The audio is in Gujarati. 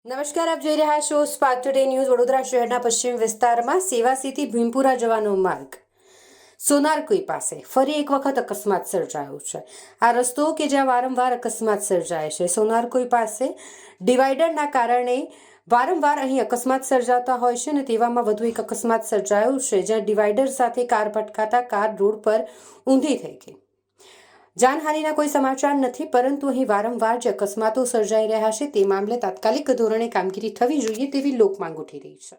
નમસ્કાર, આપ જોઈ રહ્યા છો સ્પાર્ક ટુડે ન્યૂઝ. વડોદરા શહેરના પશ્ચિમ વિસ્તારમાં સેવાસીથી ભીમપુરા જવાનો માર્ગ સોનારકુઈ પાસે ફરી એક વખત અકસ્માત સર્જાયો છે. આ રસ્તો કે જ્યાં વારંવાર અકસ્માત સર્જાય છે, સોનારકુઈ પાસે ડિવાઈડરના કારણે વારંવાર અહીં અકસ્માત સર્જાતા હોય છે અને તેવામાં વધુ એક અકસ્માત સર્જાયો છે, જ્યાં ડિવાઈડર સાથે કાર ભટકાતા કાર રોડ પર ઊંધી થઈ ગઈ. જાનહાનિના કોઈ સમાચાર નથી, પરંતુ અહીં વારંવાર જે અકસ્માતો સર્જાઈ રહ્યા છે તે મામલે તાત્કાલિક ધોરણે કામગીરી થવી જોઈએ તેવી લોકમાંગ ઉઠી રહી છે.